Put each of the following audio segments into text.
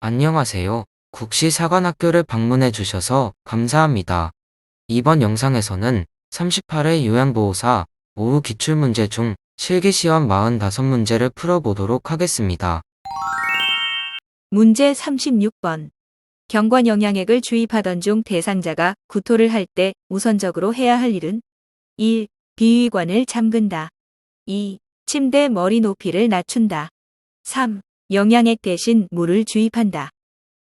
안녕하세요. 국시사관학교를 방문해 주셔서 감사합니다. 이번 영상에서는 38회 요양보호사 오후 기출문제 중 실기시험 45문제를 풀어보도록 하겠습니다. 문제 36번. 경관 영양액을 주입하던 중 대상자가 구토를 할 때 우선적으로 해야 할 일은 1. 비위관을 잠근다. 2. 침대 머리 높이를 낮춘다. 3. 영양액 대신 물을 주입한다.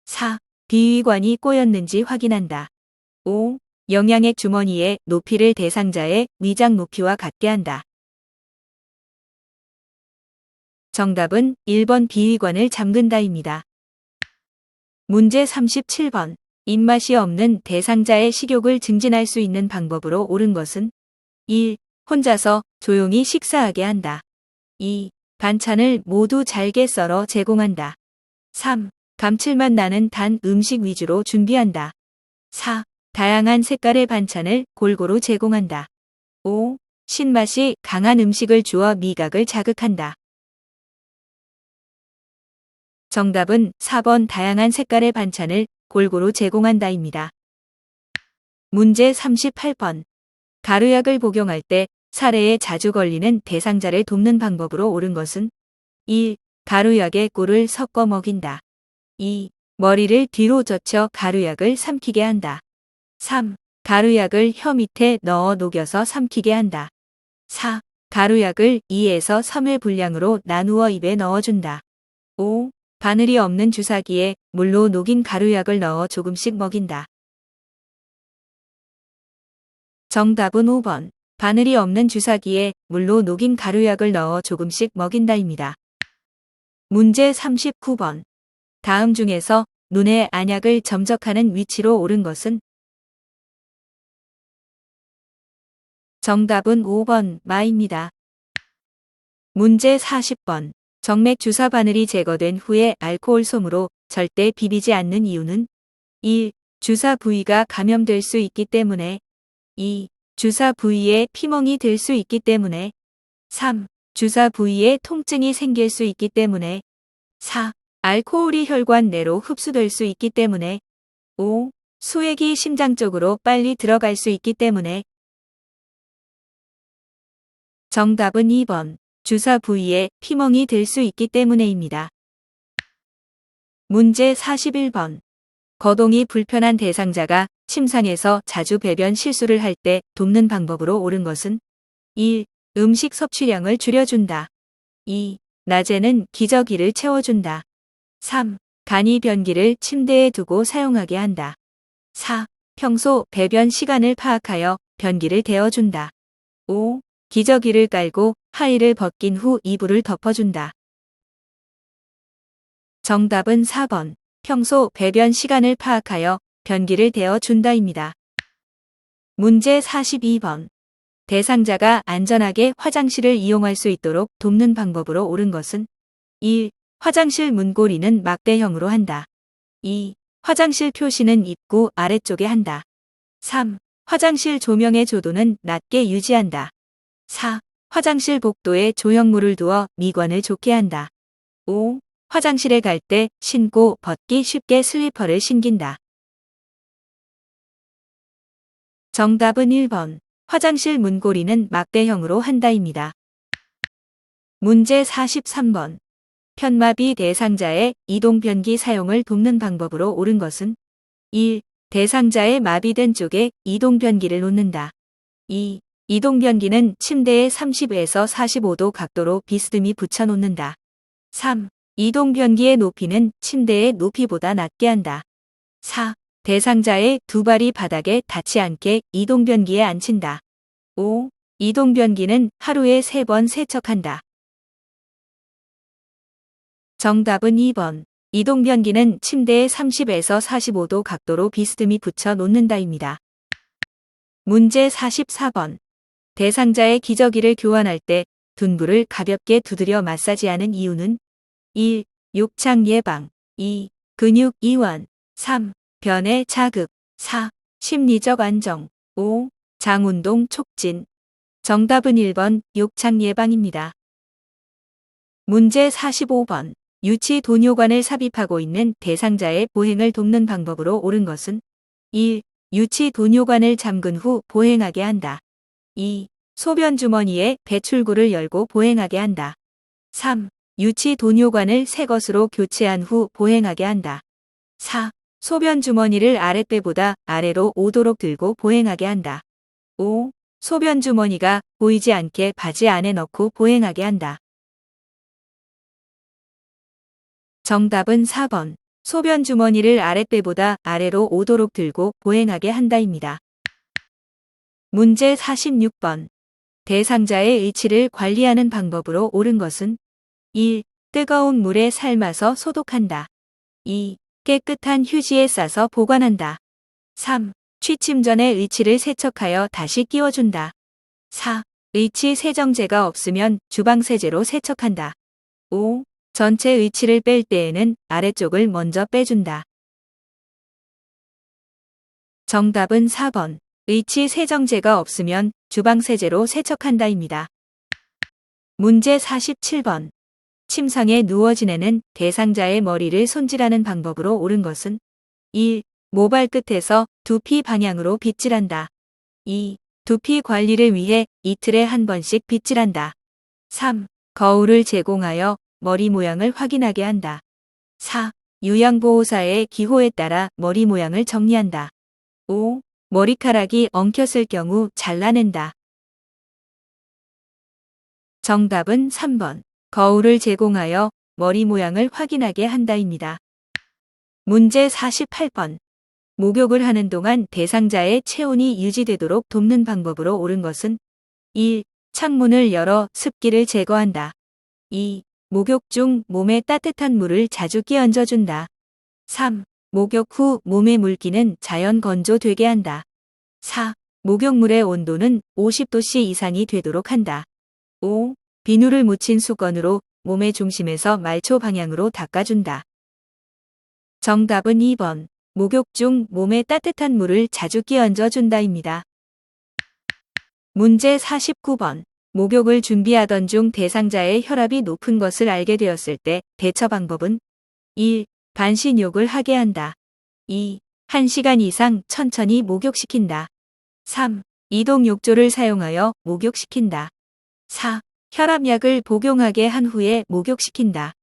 4. 비위관이 꼬였는지 확인한다. 5. 영양액 주머니의 높이를 대상자의 위장 높이와 같게 한다. 정답은 1번 비위관을 잠근다입니다. 문제 37번. 입맛이 없는 대상자의 식욕을 증진할 수 있는 방법으로 옳은 것은 1. 혼자서 조용히 식사하게 한다. 2. 반찬을 모두 잘게 썰어 제공한다. 3. 감칠맛 나는 단 음식 위주로 준비한다. 4. 다양한 색깔의 반찬을 골고루 제공한다. 5. 신맛이 강한 음식을 주어 미각을 자극한다. 정답은 4번 다양한 색깔의 반찬을 골고루 제공한다입니다. 문제 38번. 가루약을 복용할 때 사례에 자주 걸리는 대상자를 돕는 방법으로 옳은 것은 1. 가루약에 꿀을 섞어 먹인다. 2. 머리를 뒤로 젖혀 가루약을 삼키게 한다. 3. 가루약을 혀 밑에 넣어 녹여서 삼키게 한다. 4. 가루약을 2에서 3회 분량으로 나누어 입에 넣어준다. 5. 바늘이 없는 주사기에 물로 녹인 가루약을 넣어 조금씩 먹인다. 정답은 5번. 바늘이 없는 주사기에 물로 녹인 가루약을 넣어 조금씩 먹인다입니다. 문제 39번. 다음 중에서 눈에 안약을 점적하는 위치로 옳은 것은 정답은 5번 마입니다. 문제 40번. 정맥 주사 바늘이 제거된 후에 알코올 솜으로 절대 비비지 않는 이유는 1. 주사 부위가 감염될 수 있기 때문에 2. 주사 부위에 피멍이 들 수 있기 때문에 3. 주사 부위에 통증이 생길 수 있기 때문에 4. 알코올이 혈관 내로 흡수될 수 있기 때문에 5. 수액이 심장 쪽으로 빨리 들어갈 수 있기 때문에 정답은 2번. 주사 부위에 피멍이 들 수 있기 때문에입니다. 문제 41번. 거동이 불편한 대상자가 침상에서 자주 배변 실수를 할 때 돕는 방법으로 옳은 것은 1. 음식 섭취량을 줄여준다. 2. 낮에는 기저귀를 채워준다. 3. 간이 변기를 침대에 두고 사용하게 한다. 4. 평소 배변 시간을 파악하여 변기를 데워준다. 5. 기저귀를 깔고 하의를 벗긴 후 이불을 덮어준다. 정답은 4번. 평소 배변 시간을 파악하여 변기를 데워준다입니다. 문제 42번. 대상자가 안전하게 화장실을 이용할 수 있도록 돕는 방법으로 옳은 것은 1. 화장실 문고리는 막대형으로 한다. 2. 화장실 표시는 입구 아래쪽에 한다. 3. 화장실 조명의 조도는 낮게 유지한다. 4. 화장실 복도에 조형물을 두어 미관을 좋게 한다. 5. 화장실에 갈 때 신고 벗기 쉽게 슬리퍼를 신긴다. 정답은 1번. 화장실 문고리는 막대형으로 한다입니다. 문제 43번. 편마비 대상자의 이동변기 사용을 돕는 방법으로 옳은 것은 1. 대상자의 마비된 쪽에 이동변기를 놓는다. 2. 이동변기는 침대에 30에서 45도 각도로 비스듬히 붙여놓는다. 3. 이동변기의 높이는 침대의 높이보다 낮게 한다. 4. 대상자의 두 발이 바닥에 닿지 않게 이동변기에 앉힌다. 5. 이동변기는 하루에 3번 세척한다. 정답은 2번. 이동변기는 침대에 30에서 45도 각도로 비스듬히 붙여 놓는다입니다. 문제 44번. 대상자의 기저귀를 교환할 때 둔부를 가볍게 두드려 마사지하는 이유는 1. 욕창 예방. 2. 근육 이완. 3. 변의 자극. 4. 심리적 안정. 5. 장운동 촉진. 정답은 1번 욕창 예방입니다. 문제 45번. 유치 돈요관을 삽입하고 있는 대상자의 보행을 돕는 방법으로 옳은 것은 1. 유치 돈요관을 잠근 후 보행하게 한다. 2. 소변 주머니에 배출구를 열고 보행하게 한다. 3. 유치 돈요관을 새 것으로 교체한 후 보행하게 한다. 4. 소변 주머니를 아랫배보다 아래로 오도록 들고 보행하게 한다. 5. 소변 주머니가 보이지 않게 바지 안에 넣고 보행하게 한다. 정답은 4번. 소변 주머니를 아랫배보다 아래로 오도록 들고 보행하게 한다입니다. 문제 46번. 대상자의 의치를 관리하는 방법으로 옳은 것은 1. 뜨거운 물에 삶아서 소독한다. 2. 깨끗한 휴지에 싸서 보관한다. 3. 취침 전에 의치를 세척하여 다시 끼워준다. 4. 의치 세정제가 없으면 주방세제로 세척한다. 5. 전체 의치를 뺄 때에는 아래쪽을 먼저 빼준다. 정답은 4번. 의치 세정제가 없으면 주방세제로 세척한다입니다. 문제 47번. 침상에 누워 지내는 대상자의 머리를 손질하는 방법으로 옳은 것은 1. 모발 끝에서 두피 방향으로 빗질한다. 2. 두피 관리를 위해 이틀에 한 번씩 빗질한다. 3. 거울을 제공하여 머리 모양을 확인하게 한다. 4. 요양보호사의 기호에 따라 머리 모양을 정리한다. 5. 머리카락이 엉켰을 경우 잘라낸다. 정답은 3번. 거울을 제공하여 머리 모양을 확인하게 한다입니다. 문제 48번. 목욕을 하는 동안 대상자의 체온이 유지되도록 돕는 방법으로 옳은 것은 1. 창문을 열어 습기를 제거한다. 2. 목욕 중 몸에 따뜻한 물을 자주 끼얹어준다. 3. 목욕 후 몸의 물기는 자연 건조되게 한다. 4. 목욕물의 온도는 50도씨 이상이 되도록 한다. 5. 비누를 묻힌 수건으로 몸의 중심에서 말초 방향으로 닦아준다. 정답은 2번. 목욕 중 몸에 따뜻한 물을 자주 끼얹어 준다입니다. 문제 49번. 목욕을 준비하던 중 대상자의 혈압이 높은 것을 알게 되었을 때 대처 방법은 1. 반신욕을 하게 한다. 2. 1시간 이상 천천히 목욕시킨다. 3. 이동 욕조를 사용하여 목욕시킨다. 4. 혈압약을 복용하게 한 후에 목욕시킨다.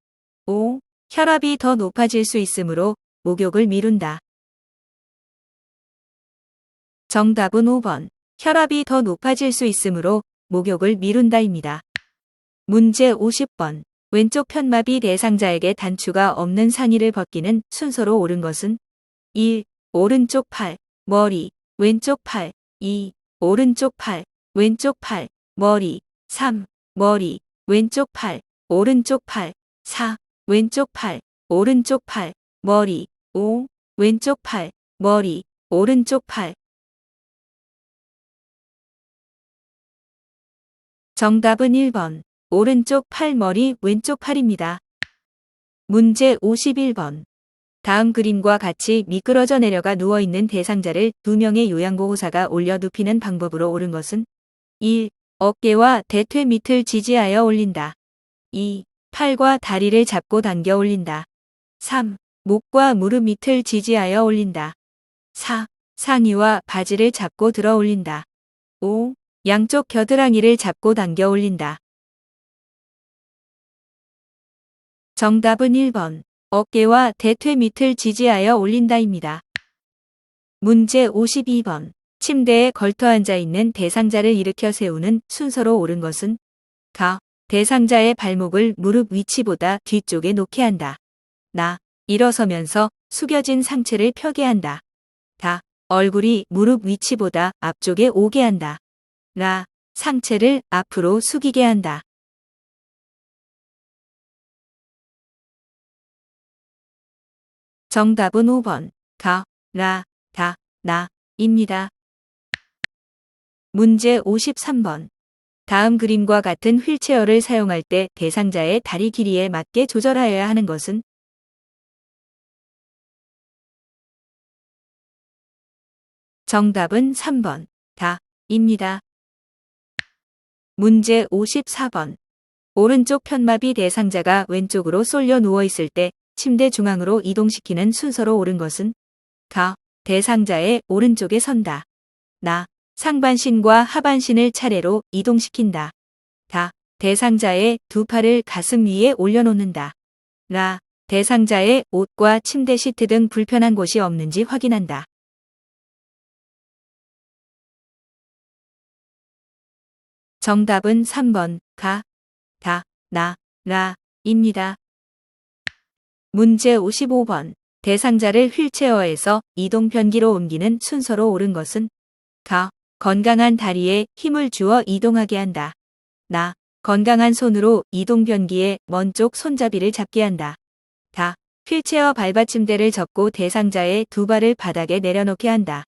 5. 혈압이 더 높아질 수 있으므로 목욕을 미룬다. 정답은 5번. 혈압이 더 높아질 수 있으므로 목욕을 미룬다입니다. 문제 50번. 왼쪽 편마비 대상자에게 단추가 없는 상의를 벗기는 순서로 옳은 것은 1. 오른쪽 팔, 머리, 왼쪽 팔. 2. 오른쪽 팔, 왼쪽 팔, 머리. 3. 머리, 왼쪽 팔, 오른쪽 팔. 4. 왼쪽 팔, 오른쪽 팔, 머리. 5. 왼쪽 팔, 머리, 오른쪽 팔. 정답은 1번. 오른쪽 팔, 머리, 왼쪽 팔입니다. 문제 51번. 다음 그림과 같이 미끄러져 내려가 누워있는 대상자를 2명의 요양보호사가 올려 눕히는 방법으로 옳은 것은 1. 어깨와 대퇴 밑을 지지하여 올린다. 2. 팔과 다리를 잡고 당겨 올린다. 3. 목과 무릎 밑을 지지하여 올린다. 4. 상의와 바지를 잡고 들어 올린다. 5. 양쪽 겨드랑이를 잡고 당겨 올린다. 정답은 1번. 어깨와 대퇴 밑을 지지하여 올린다입니다. 문제 52번. 침대에 걸터 앉아 있는 대상자를 일으켜 세우는 순서로 옳은 것은 가. 대상자의 발목을 무릎 위치보다 뒤쪽에 놓게 한다. 나. 일어서면서 숙여진 상체를 펴게 한다. 다. 얼굴이 무릎 위치보다 앞쪽에 오게 한다. 라. 상체를 앞으로 숙이게 한다. 정답은 5번. 가, 라, 다, 나, 입니다. 문제 53번. 다음 그림과 같은 휠체어를 사용할 때 대상자의 다리 길이에 맞게 조절하여야 하는 것은 정답은 3번. 다, 입니다. 문제 54번. 오른쪽 편마비 대상자가 왼쪽으로 쏠려 누워있을 때 침대 중앙으로 이동시키는 순서로 옳은 것은 가. 대상자의 오른쪽에 선다. 나. 상반신과 하반신을 차례로 이동시킨다. 다. 대상자의 두 팔을 가슴 위에 올려놓는다. 라. 대상자의 옷과 침대 시트 등 불편한 곳이 없는지 확인한다. 정답은 3번 가, 다, 나, 라, 입니다. 문제 55번. 대상자를 휠체어에서 이동변기로 옮기는 순서로 옳은 것은 가. 건강한 다리에 힘을 주어 이동하게 한다. 나. 건강한 손으로 이동변기의 먼 쪽 손잡이를 잡게 한다. 다. 휠체어 발받침대를 접고 대상자의 두 발을 바닥에 내려놓게 한다.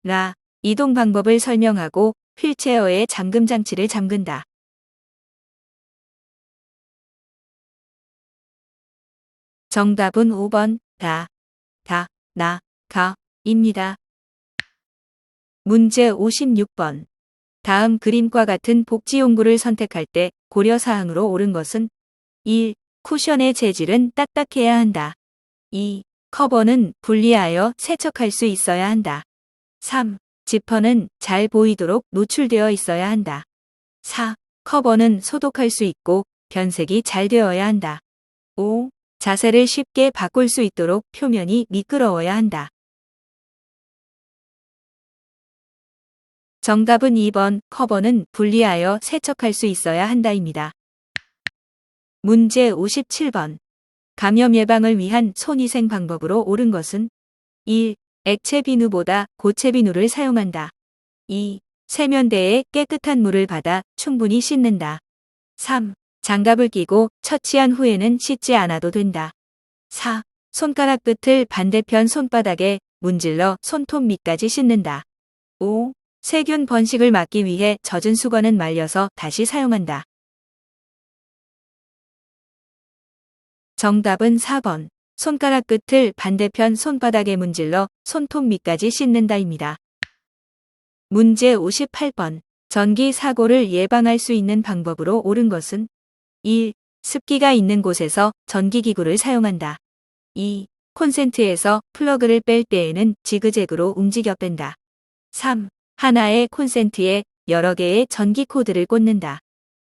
라. 이동 방법을 설명하고 휠체어의 잠금 장치를 잠근다. 정답은 5번 다, 나, 가, 입니다. 문제 56번. 다음 그림과 같은 복지용구를 선택할 때 고려사항으로 옳은 것은 1. 쿠션의 재질은 딱딱해야 한다. 2. 커버는 분리하여 세척할 수 있어야 한다. 3. 지퍼는 잘 보이도록 노출되어 있어야 한다. 4. 커버는 소독할 수 있고 변색이 잘 되어야 한다. 5. 자세를 쉽게 바꿀 수 있도록 표면이 미끄러워야 한다. 정답은 2번 커버는 분리하여 세척할 수 있어야 한다입니다. 문제 57번. 감염 예방을 위한 손위생 방법으로 옳은 것은 1. 액체 비누보다 고체 비누를 사용한다. 2. 세면대에 깨끗한 물을 받아 충분히 씻는다. 3. 장갑을 끼고 처치한 후에는 씻지 않아도 된다. 4. 손가락 끝을 반대편 손바닥에 문질러 손톱 밑까지 씻는다. 5. 세균 번식을 막기 위해 젖은 수건은 말려서 다시 사용한다. 정답은 4번. 손가락 끝을 반대편 손바닥에 문질러 손톱 밑까지 씻는다입니다. 문제 58번. 전기 사고를 예방할 수 있는 방법으로 옳은 것은 1. 습기가 있는 곳에서 전기기구를 사용한다. 2. 콘센트에서 플러그를 뺄 때에는 지그재그로 움직여 뺀다. 3. 하나의 콘센트에 여러 개의 전기 코드를 꽂는다.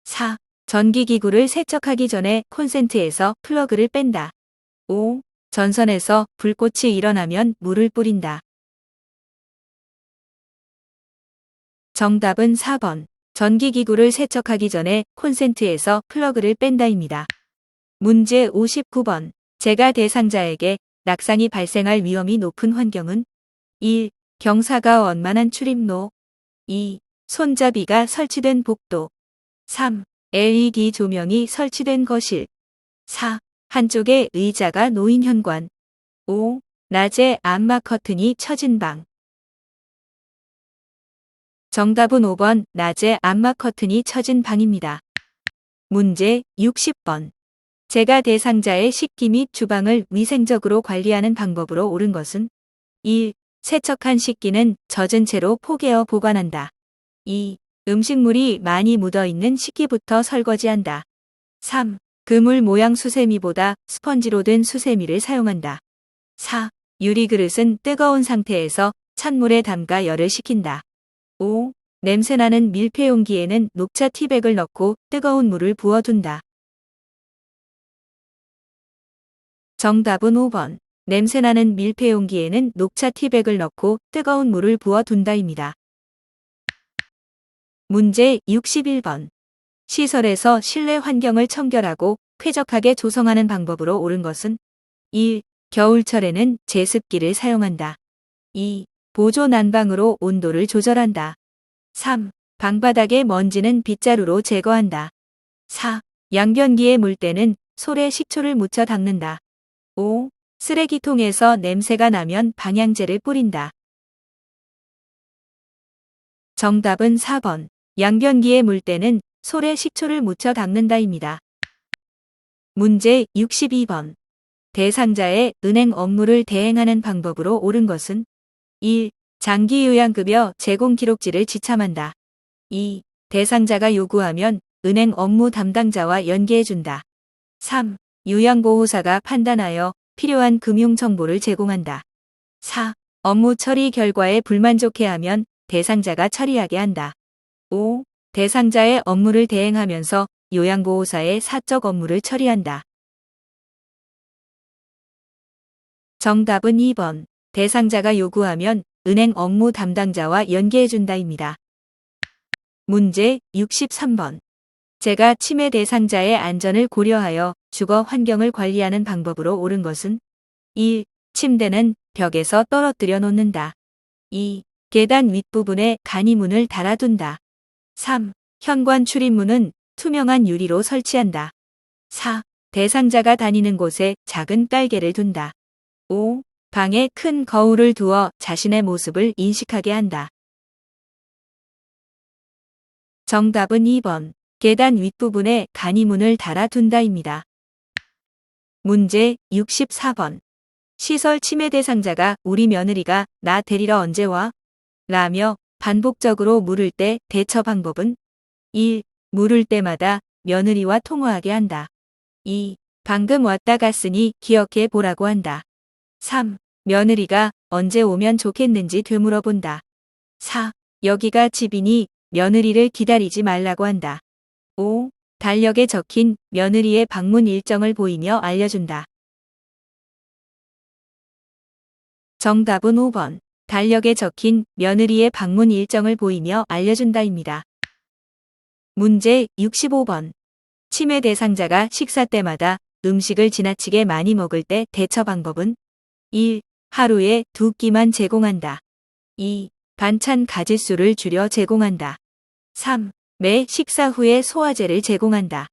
4. 전기기구를 세척하기 전에 콘센트에서 플러그를 뺀다. 5. 전선에서 불꽃이 일어나면 물을 뿌린다. 정답은 4번. 전기기구를 세척하기 전에 콘센트에서 플러그를 뺀다입니다. 문제 59번. 재가 대상자에게 낙상이 발생할 위험이 높은 환경은 1. 경사가 원만한 출입로. 2. 손잡이가 설치된 복도. 3. LED 조명이 설치된 거실. 4. 한쪽에 의자가 놓인 현관. 5. 낮에 암막 커튼이 쳐진 방. 정답은 5번 낮에 암막 커튼이 쳐진 방입니다. 문제 60번. 재가 대상자의 식기 및 주방을 위생적으로 관리하는 방법으로 옳은 것은 1. 세척한 식기는 젖은 채로 포개어 보관한다. 2. 음식물이 많이 묻어있는 식기부터 설거지한다. 3. 그물 모양 수세미보다 스펀지로 된 수세미를 사용한다. 4. 유리그릇은 뜨거운 상태에서 찬물에 담가 열을 식힌다. 5. 냄새나는 밀폐용기에는 녹차 티백을 넣고 뜨거운 물을 부어둔다. 정답은 5번. 냄새나는 밀폐용기에는 녹차 티백을 넣고 뜨거운 물을 부어둔다입니다. 문제 61번. 시설에서 실내 환경을 청결하고 쾌적하게 조성하는 방법으로 옳은 것은 1. 겨울철에는 제습기를 사용한다. 2. 보조 난방으로 온도를 조절한다. 3. 방바닥의 먼지는 빗자루로 제거한다. 4. 양변기에 물 때는 솔에 식초를 묻혀 닦는다. 5. 쓰레기통에서 냄새가 나면 방향제를 뿌린다. 정답은 4번. 양변기에 물 때는 솔에 식초를 묻혀 닦는다입니다. 문제 62번. 대상자의 은행 업무를 대행하는 방법으로 옳은 것은 1. 장기 요양급여 제공 기록지를 지참한다. 2. 대상자가 요구하면 은행 업무 담당자와 연계해준다. 3. 요양보호사가 판단하여 필요한 금융 정보를 제공한다. 4. 업무 처리 결과에 불만족해하면 대상자가 처리하게 한다. 5. 대상자의 업무를 대행하면서 요양보호사의 사적 업무를 처리한다. 정답은 2번. 대상자가 요구하면 은행 업무 담당자와 연계해준다입니다. 문제 63번. 제가 치매 대상자의 안전을 고려하여 주거 환경을 관리하는 방법으로 옳은 것은 1. 침대는 벽에서 떨어뜨려 놓는다. 2. 계단 윗부분에 간이문을 달아둔다. 3. 현관 출입문은 투명한 유리로 설치한다. 4. 대상자가 다니는 곳에 작은 깔개를 둔다. 5. 방에 큰 거울을 두어 자신의 모습을 인식하게 한다. 정답은 2번. 계단 윗부분에 간이문을 달아둔다입니다. 문제 64번. 시설 침해 대상자가 우리 며느리가 나 데리러 언제 와? 라며 반복적으로 물을 때 대처 방법은 1. 물을 때마다 며느리와 통화하게 한다. 2. 방금 왔다 갔으니 기억해 보라고 한다. 3. 며느리가 언제 오면 좋겠는지 되물어본다. 4. 여기가 집이니 며느리를 기다리지 말라고 한다. 5. 달력에 적힌 며느리의 방문 일정을 보이며 알려준다. 정답은 5번. 달력에 적힌 며느리의 방문 일정을 보이며 알려준다입니다. 문제 65번. 치매 대상자가 식사 때마다 음식을 지나치게 많이 먹을 때 대처 방법은 1. 하루에 2끼만 제공한다. 2. 반찬 가짓수를 줄여 제공한다. 3. 매 식사 후에 소화제를 제공한다.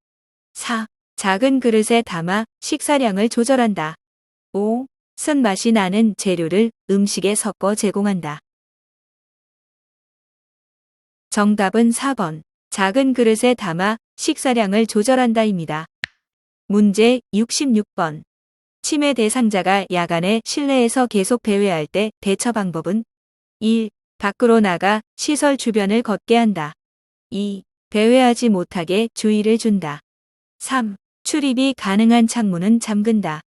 4. 작은 그릇에 담아 식사량을 조절한다. 5. 쓴맛이 나는 재료를 음식에 섞어 제공한다. 정답은 4번. 작은 그릇에 담아 식사량을 조절한다입니다. 문제 66번. 치매 대상자가 야간에 실내에서 계속 배회할 때 대처 방법은 1. 밖으로 나가 시설 주변을 걷게 한다. 2. 배회하지 못하게 주의를 준다. 3. 출입이 가능한 창문은 잠근다.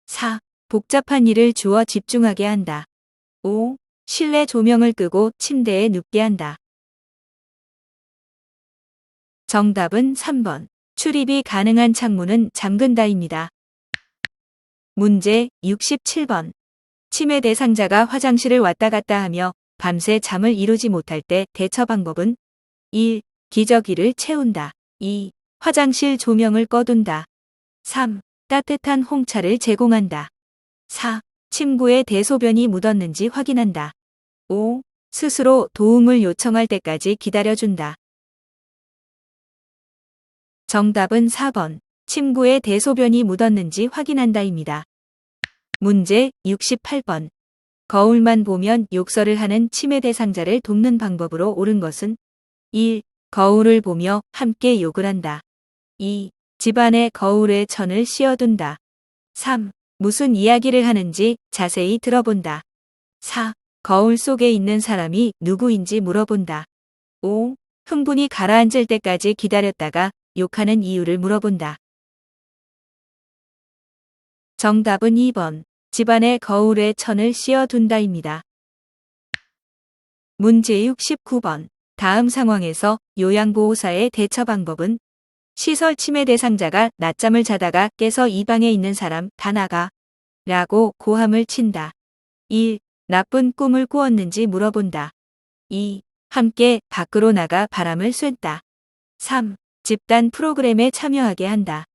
4. 복잡한 일을 주어 집중하게 한다. 5. 실내 조명을 끄고 침대에 눕게 한다. 정답은 3번. 출입이 가능한 창문은 잠근다입니다. 문제 67번. 치매 대상자가 화장실을 왔다 갔다 하며 밤새 잠을 이루지 못할 때 대처 방법은 1. 기저귀를 채운다. 2. 화장실 조명을 꺼둔다. 3. 따뜻한 홍차를 제공한다. 4. 침구에 대소변이 묻었는지 확인한다. 5. 스스로 도움을 요청할 때까지 기다려준다. 정답은 4번. 침구에 대소변이 묻었는지 확인한다입니다. 문제 68번. 거울만 보면 욕설을 하는 치매 대상자를 돕는 방법으로 옳은 것은 1. 거울을 보며 함께 욕을 한다. 2. 집안의 거울에 천을 씌워둔다. 3. 무슨 이야기를 하는지 자세히 들어본다. 4. 거울 속에 있는 사람이 누구인지 물어본다. 5. 흥분이 가라앉을 때까지 기다렸다가 욕하는 이유를 물어본다. 정답은 2번. 집안의 거울에 천을 씌워둔다입니다. 문제 69번. 다음 상황에서 요양보호사의 대처 방법은 시설 치매 대상자가 낮잠을 자다가 깨서 이 방에 있는 사람 다 나가 라고 고함을 친다. 1. 나쁜 꿈을 꾸었는지 물어본다. 2. 함께 밖으로 나가 바람을 쐈다. 3. 집단 프로그램에 참여하게 한다.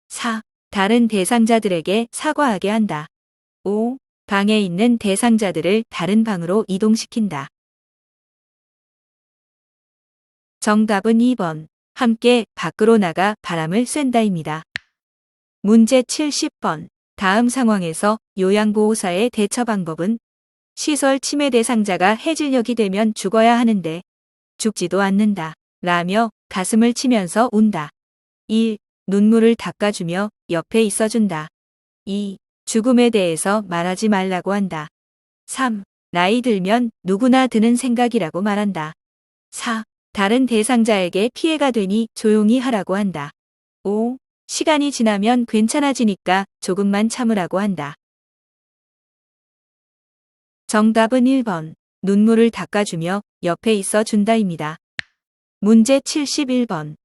4. 다른 대상자들에게 사과하게 한다. 5. 방에 있는 대상자들을 다른 방으로 이동시킨다. 정답은 2번. 함께 밖으로 나가 바람을 쐰다입니다. 문제 70번. 다음 상황에서 요양보호사의 대처 방법은 시설 치매 대상자가 해질녘이 되면 죽어야 하는데 죽지도 않는다. 라며 가슴을 치면서 운다. 1. 눈물을 닦아주며 옆에 있어준다. 2. 죽음에 대해서 말하지 말라고 한다. 3. 나이 들면 누구나 드는 생각이라고 말한다. 4. 다른 대상자에게 피해가 되니 조용히 하라고 한다. 5. 시간이 지나면 괜찮아지니까 조금만 참으라고 한다. 정답은 1번. 눈물을 닦아주며 옆에 있어 준다입니다. 문제 71번.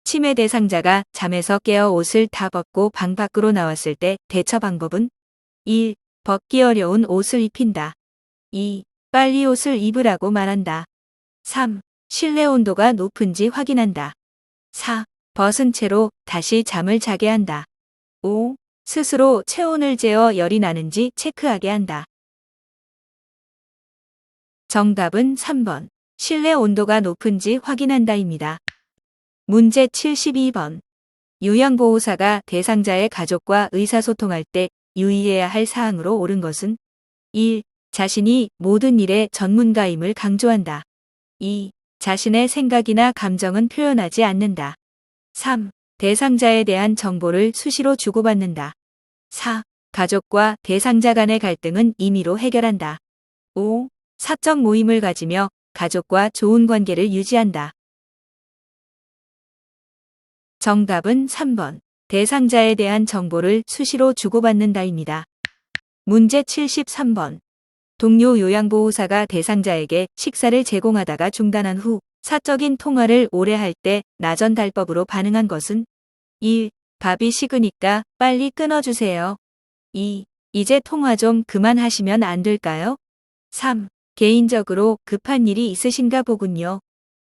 치매 대상자가 잠에서 깨어 옷을 다 벗고 방 밖으로 나왔을 때 대처 방법은 1. 벗기 어려운 옷을 입힌다. 2. 빨리 옷을 입으라고 말한다. 3. 실내 온도가 높은지 확인한다. 4. 벗은 채로 다시 잠을 자게 한다. 5. 스스로 체온을 재어 열이 나는지 체크하게 한다. 정답은 3번. 실내 온도가 높은지 확인한다입니다. 문제 72번. 요양보호사가 대상자의 가족과 의사소통할 때 유의해야 할 사항으로 옳은 것은 1. 자신이 모든 일의 전문가임을 강조한다. 2. 자신의 생각이나 감정은 표현하지 않는다. 3. 대상자에 대한 정보를 수시로 주고받는다. 4. 가족과 대상자 간의 갈등은 임의로 해결한다. 5. 사적 모임을 가지며 가족과 좋은 관계를 유지한다. 정답은 3번. 대상자에 대한 정보를 수시로 주고받는다입니다. 문제 73번. 동료 요양보호사가 대상자에게 식사를 제공하다가 중단한 후 사적인 통화를 오래 할 때 나전달법으로 반응한 것은 1. 밥이 식으니까 빨리 끊어주세요. 2. 이제 통화 좀 그만하시면 안 될까요? 3. 개인적으로 급한 일이 있으신가 보군요.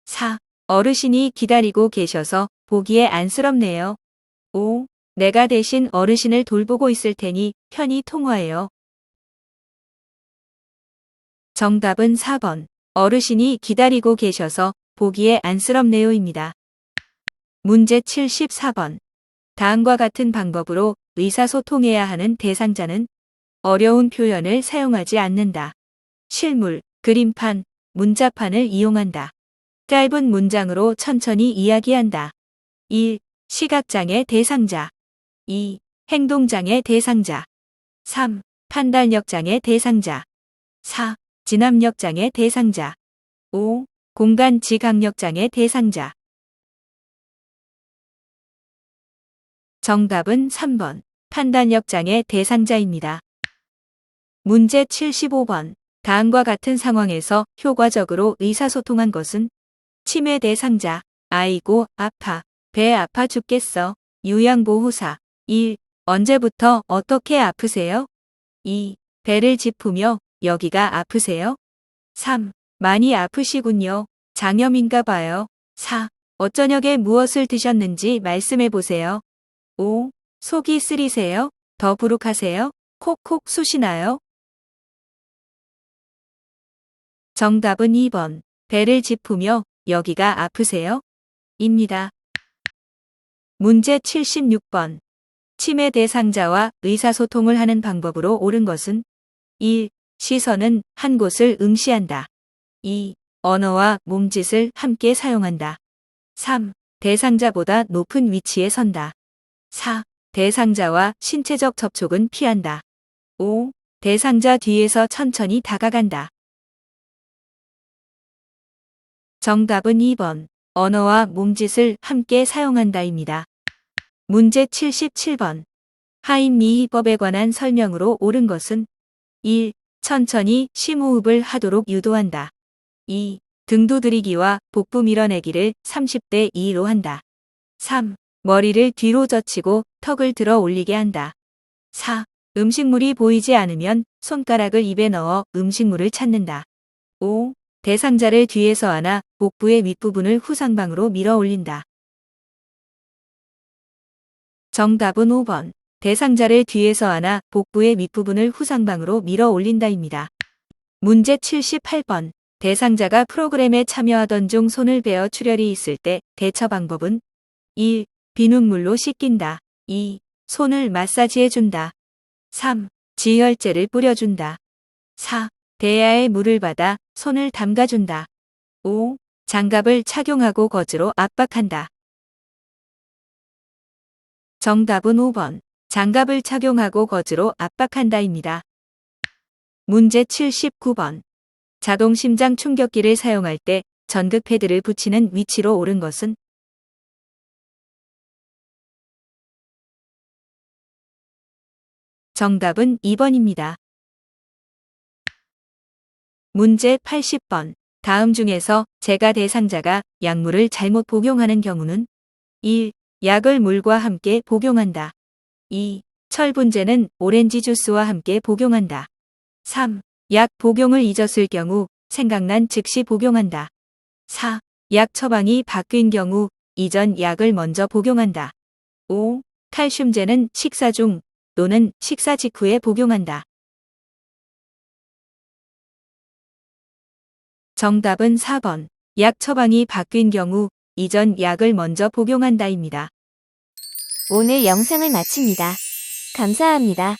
4. 어르신이 기다리고 계셔서 보기에 안쓰럽네요. 5. 내가 대신 어르신을 돌보고 있을 테니 편히 통화해요. 정답은 4번. 어르신이 기다리고 계셔서 보기에 안쓰럽네요입니다. 문제 74번. 다음과 같은 방법으로 의사소통해야 하는 대상자는 어려운 표현을 사용하지 않는다. 실물, 그림판, 문자판을 이용한다. 짧은 문장으로 천천히 이야기한다. 1. 시각장애 대상자. 2. 행동장애 대상자. 3. 판단력장애 대상자. 4. 진압력장애 대상자. 5. 공간지각력장애 대상자. 정답은 3번. 판단력장애 대상자입니다. 문제 75번. 다음과 같은 상황에서 효과적으로 의사소통한 것은 치매 대상자. 아이고 아파. 배 아파 죽겠어. 요양보호사. 1. 언제부터 어떻게 아프세요? 2. 배를 짚으며 여기가 아프세요? 3. 많이 아프시군요. 장염인가 봐요. 4. 어저녁에 무엇을 드셨는지 말씀해 보세요. 5. 속이 쓰리세요? 더부룩하세요? 콕콕 쑤시나요? 정답은 2번. 배를 짚으며 여기가 아프세요? 입니다. 문제 76번. 치매 대상자와 의사소통을 하는 방법으로 옳은 것은 1. 시선은 한 곳을 응시한다. 2. 언어와 몸짓을 함께 사용한다. 3. 대상자보다 높은 위치에 선다. 4. 대상자와 신체적 접촉은 피한다. 5. 대상자 뒤에서 천천히 다가간다. 정답은 2번. 언어와 몸짓을 함께 사용한다입니다. 문제 77번. 하임미희법에 관한 설명으로 옳은 것은 1. 천천히 심호흡을 하도록 유도한다. 2. 등 두드리기와 복부 밀어내기를 30대 2로 한다. 3. 머리를 뒤로 젖히고 턱을 들어 올리게 한다. 4. 음식물이 보이지 않으면 손가락을 입에 넣어 음식물을 찾는다. 5. 대상자를 뒤에서 안아 복부의 윗부분을 후상방으로 밀어 올린다. 정답은 5번. 대상자를 뒤에서 안아 복부의 윗부분을 후상방으로 밀어 올린다입니다. 문제 78번. 대상자가 프로그램에 참여하던 중 손을 베어 출혈이 있을 때 대처 방법은 1. 비눗물로 씻긴다. 2. 손을 마사지해준다. 3. 지혈제를 뿌려준다. 4. 대야에 물을 받아 손을 담가준다. 5. 장갑을 착용하고 거즈로 압박한다. 정답은 5번. 장갑을 착용하고 거즈로 압박한다입니다. 문제 79번. 자동 심장 충격기를 사용할 때 전극 패드를 붙이는 위치로 옳은 것은 정답은 2번입니다. 문제 80번. 다음 중에서 제가 대상자가 약물을 잘못 복용하는 경우는 1. 약을 물과 함께 복용한다. 2. 철분제는 오렌지 주스와 함께 복용한다. 3. 약 복용을 잊었을 경우 생각난 즉시 복용한다. 4. 약 처방이 바뀐 경우 이전 약을 먼저 복용한다. 5. 칼슘제는 식사 중 또는 식사 직후에 복용한다. 정답은 4번. 약 처방이 바뀐 경우 이전 약을 먼저 복용한다입니다. 오늘 영상을 마칩니다. 감사합니다.